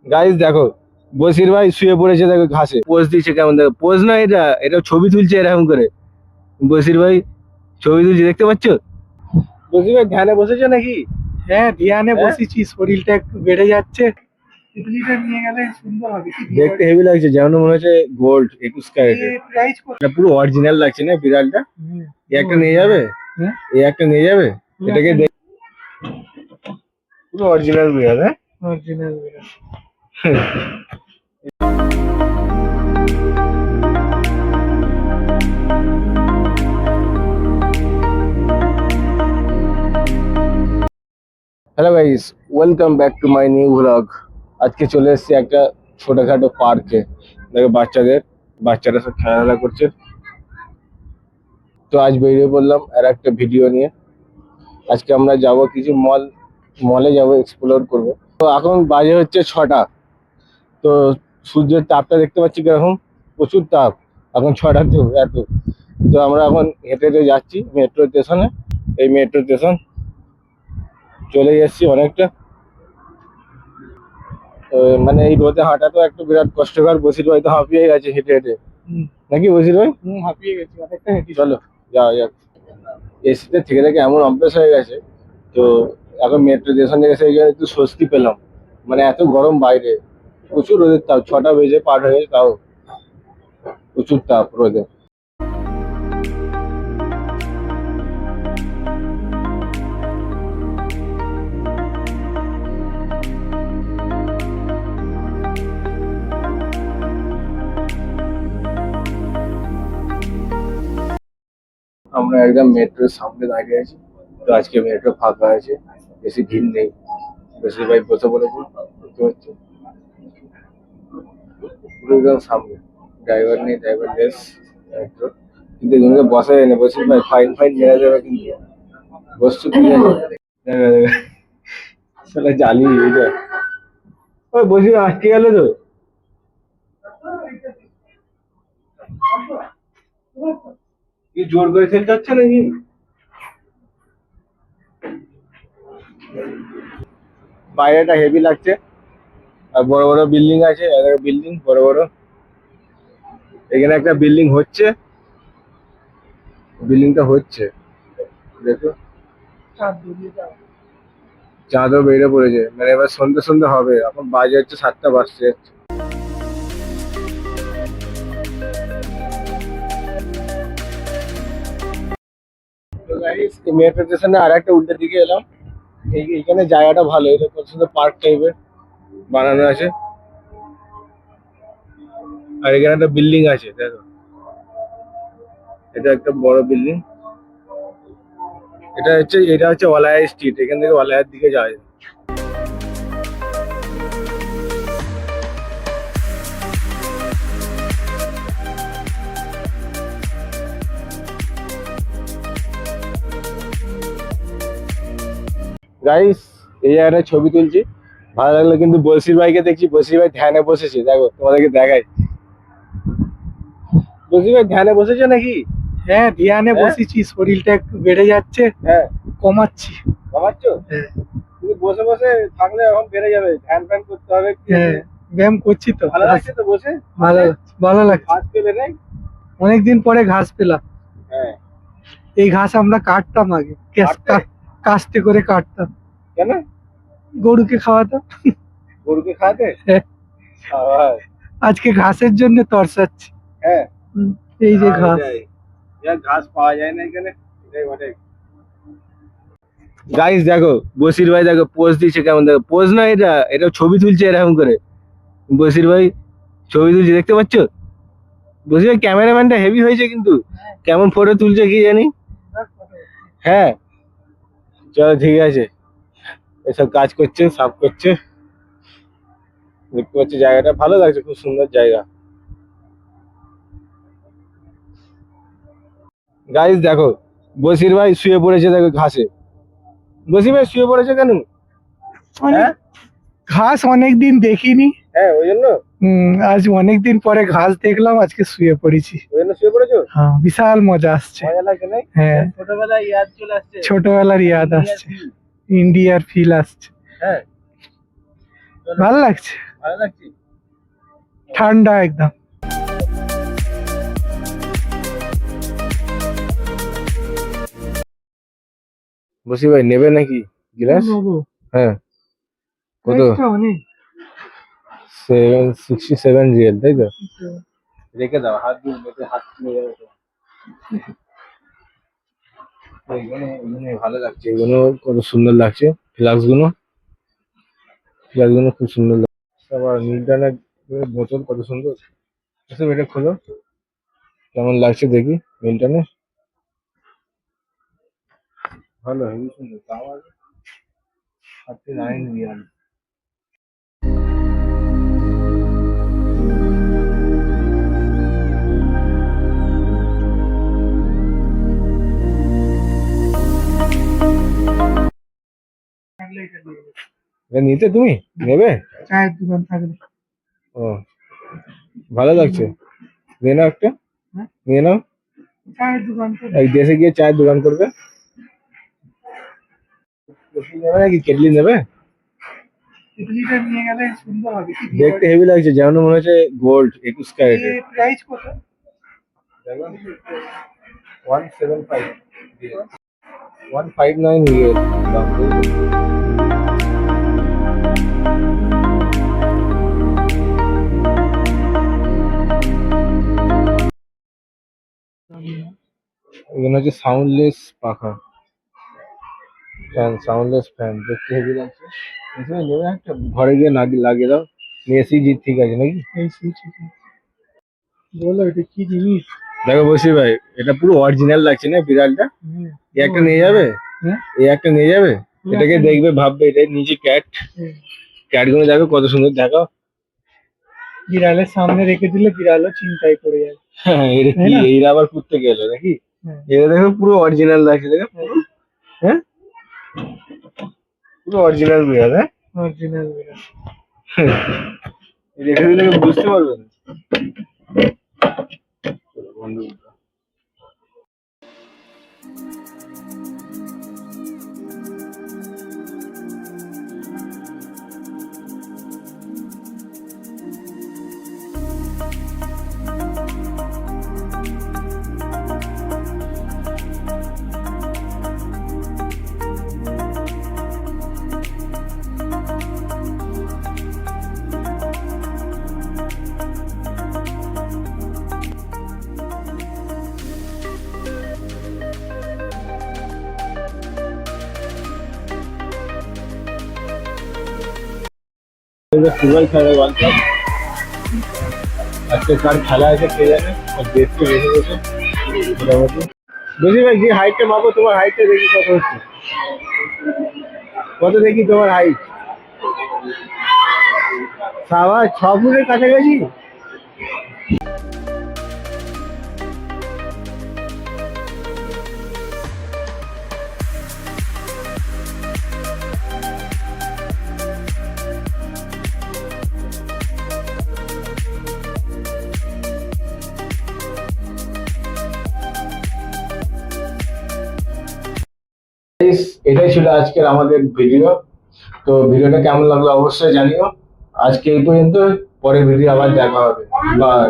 Guys দেখো, বসির ভাই শুয়ে পড়েছে, দেখো ঘাসে পোজ দিচ্ছে কেমন, দেখো পোজ না, এটা এটা ছবি তুলছে এরকম করে। বসির ভাই ছবি তুলছে, দেখতে পাচ্ছ? বসির ভাই ধ্যানে বসেছে নাকি? হ্যাঁ, ধ্যানে হ্যাঁ? বসেছি, শরীরটা একটু বেড়ে যাচ্ছে। তিতলিটা নিয়ে গেলে সুন্দর হবে। দেখতে হেভি লাগছে, যেমন মনে হচ্ছে গোল্ড 21 ক্যারেটের। প্রাইস কত? এটা পুরো অরিজিনাল লাগছে না বিড়ালটা? এই একটা নিয়ে যাবে? হ্যাঁ, এই একটা নিয়ে যাবে? এটাকে পুরো অরিজিনাল বিড়াল। হ্যাঁ, original. Hello guys, welcome back to my new blog. আজকে চলে এসেছি একটা ছোটখাটো পার্কে। দেখো বাচ্চারা সব খেলাধুলা করছে। তো আজ বেরিয়ে পড়লাম আর একটা ভিডিও নিয়ে। আজকে আমরা যাব কিছু মলে যাব, এক্সপ্লোর করব। তো এখন বাজে হচ্ছে 6টা। তো সূর্যের তাপটা দেখতে পাচ্ছি কিরকম, প্রচুর তাপ এখন 6টাতে এত। তো আমরা এখন হেঁটে হেঁটে যাচ্ছি মেট্রো স্টেশনে। এই মেট্রো স্টেশন চলে এসেছি অনেকটা। তো মানে এই রোদে হাঁটা তো একটু বিরাট কষ্টকর। বসির ভাই তো হাঁপিয়ে গেছে হেঁটে হেঁটে, নাকি বসির ভাই? হাঁপিয়ে গেছি অনেকটা হেঁটে। চলো যাওয়া যাক। এসিতে থেকে থেকে এমন অভ্যাস হয়ে গেছে। তো এখন মেট্রো স্টেশনে এসে গিয়ে একটু স্বস্তি পেলাম। মানে এত গরম বাইরে, প্রচুর রোদের তাপ, 6টা বেজে পার হয়ে গেছে, তাও প্রচুর তাপ রোদে। আমরা একদম মেট্রোর সামনে দাঁড়িয়ে আছি। তো আজকে মেট্রো ফাঁকা আছে, বেশি ভিড় নেই। বসির ভাই বসে পড়েছে, দেখতে পাচ্ছি পুরো একদম সামনে। ড্রাইভার নেই, ড্রাইভার লেস মেট্রো। কিন্তু এখানে বসা যায় না, বসির ভাই ফাইন ফাইন মেরা যাবে কিন্তু। বসছো কি জানি, দেখা দেখা শালা জালি এটা। ওই বসির আটকে গেল তো। কি জোর করে ঠেলতে হচ্ছে নাকি? বাইরেটা হেভি লাগছে, আর বড় বড় বিল্ডিং আছে, বিল্ডিং বড় বড়। এখানে একটা বিল্ডিং হচ্ছে, বিল্ডিংটা হচ্ছে দেখো। চাঁদও বেড়ে পড়েছে, মানে এবার সন্ধ্যে সন্ধ্যে হবে। এখন বাজে হচ্ছে 7টা বাজছে। মেট্রো স্টেশনে আর একটা উল্টো দিকে এলাম। এইখানে জায়গাটা ভালো, এটা কত সুন্দর পার্ক টাইপের বানানো আছে। আর এখানে একটা বিল্ডিং আছে দেখো, এটা একটা বড় বিল্ডিং। এটা হচ্ছে ওয়ালায়া স্ট্রিট, এখান থেকে ওয়ালায়ার দিকে যাওয়া যায়। গাইস, এই জায়গাটা ছবি তুলছি, ভালো লাগলো। কিন্তু বসির ভাইকে দেখছি, বসির ভাই ধ্যানে বসেছে, দেখো তোমাদেরকে দেখাই। বসির ভাই ধ্যানে বসেছে নাকি? হ্যাঁ, ধ্যানে হ্যাঁ? বসেছি, শরীরটা একটু বেড়ে যাচ্ছে, হ্যাঁ, কমাচ্ছি। কমাচ্ছ? হ্যাঁ, তুমি বসে বসে থাকলে এখন বেড়ে যাবে, ধ্যান ফ্যান করতে হবে। হ্যাঁ, ব্যায়াম করছি তো। ভালো লাগছে তো বসে? ভালো লাগছে, ভালো লাগছে। ঘাস পেলে নাই? অনেকদিন পরে ঘাস পেলাম। হ্যাঁ। এই ঘাস আমরা কাটতাম আগে, কাটতে? কাস্তে করে কাটতাম, কেন? গরুকে খাওয়াতাম। গরুকে খাওয়াতে? হ্যাঁ, আবার? আজকে ঘাসের জন্য তরসাচ্ছি। হ্যাঁ। এই যে ঘাস। ঘাস পাওয়া যায় না এখানে, এটাই বটে। গাইস দেখো, বসির ভাই দেখো পোজ দিচ্ছে কেমন, দেখো পোজ না, এটা এটা ছবি তুলছে এরকম করে। বসির ভাই ছবি তুলছে, দেখতে পাচ্ছ? বসির ভাই ক্যামেরাম্যানটা হেভি হয়েছে কিন্তু, কেমন ফটো তুলছে কি জানি। হ্যাঁ, চলো ঠিক আছে। এসব কাজ করছে, সাফ করছে, দেখতে পাচ্ছি জায়গাটা ভালো লাগছে, খুব সুন্দর জায়গা। গাইস দেখো, বসির ভাই শুয়ে পড়েছে, দেখো ঘাসে। বসির ভাই শুয়ে পড়েছে কেন? হ্যাঁ, ঘাস অনেকদিন দেখিনি। হ্যাঁ ওই জন্য। আজ অনেকদিন পরে ঘাস দেখলাম, আজকে শুয়ে পড়েছি। ওই জন্য শুয়ে পড়েছো? হ্যাঁ, বিশাল মজা আসছে। মজা লাগছে নাই? হ্যাঁ, ছোটবেলায় ইয়াদ চলে আসছে, ছোটবেলার ইয়াদ আসছে, ইন্ডিয়ার ফিল আসছে। হ্যাঁ, ভালো লাগছে। ভালো লাগছে। ঠান্ডা একদম। বসি ভাই নেবে নাকি গ্লাস? নেবো। হ্যাঁ কত? প্রাইসটা অনেক। 767 রিয়েল তাই তো? রেখে দাও, হাত দিয়ে মেপে হাত চলে যাবে তো। এগুলো ভালো লাগছে, এগুলো কত সুন্দর লাগছে। ফ্লাক্স গুলো খুব সুন্দর লাগছে। আবার মিল্টনের বোতল কত সুন্দর। এসব এটা খোলো, কেমন লাগছে দেখি মিল্টনের। ভালো, হেবি সুন্দর। দাম আছে 39 রিয়াল। থাকলে এটা দিয়ে দেবো। এটা নিতে তুমি নেবে? চায়ের দোকান থাকলে। ও ভালো লাগছে, নিয়ে নাও একটা, হ্যাঁ? নিয়ে নাও। চায়ের দোকান তো। এই দেশে গিয়ে চায়ের দোকান করবে। কেটলি নেবে নাকি? কেটলি নেবে? ইডলিটা নিয়ে গেলে সুন্দর হবে। কি দেখতে হেভি লাগছে, যেমন মনে হচ্ছে গোল্ড 21 ক্যারেটের। প্রাইস কত? 175 159 রিয়েল দাম। এখানে হচ্ছে সাউন্ডলেস পাখা, সাউন্ডলেস ফ্যান। দেখতে হেভি লাগছে। এখানে নেবে একটা, ঘরে গিয়ে লাগিয়ে দাও। এসি জি ঠিক আছে নাকি? এই সুইচ। বলো এটা কি জিনিস? দেখো বসি ভাই, এটা পুরো অরিজিনাল লাগছে না বিড়ালটা? হ্যাঁ। এই একটা নিয়ে যাবে? হ্যাঁ? এই একটা নিয়ে যাবে? এটাকে দেখবে, ভাববে এটা নিচে ক্যাট। ক্যাট গুলো দেখো কত সুন্দর, দেখো। বিড়ালের সামনে রেখে দিলে বিড়ালও চিন্তায় পড়ে যাবে। হ্যাঁ, এটা কি, এরা আবার করতে গেল নাকি? হ্যাঁ। এটা দেখো পুরো অরিজিনাল লাগছে, দেখো পুরো। হ্যাঁ, পুরো অরিজিনাল বিড়াল। হ্যাঁ, অরিজিনাল বিড়াল। রেখে দিলে কেউ বুঝতে পারবে না। চলো বন্ধু, ফুটবল খেলা, ওয়ার্ল্ড কাপ আজকে কার খেলা আছে কে জানে। আর দেখতে বেশি বসে মোটামুটি। বুঝলি ভাই, যে হাইটটা মাপো, তোমার হাইটটা দেখি কত হচ্ছে, কত দেখি তোমার হাইট। 6 ফুটের কাছাকাছি। এটাই ছিল আজকের আমাদের ভিডিও। তো ভিডিওটা কেমন লাগলো অবশ্যই জানিও। আজকে এই পর্যন্ত, পরের ভিডিও আবার দেখা হবে। বাই।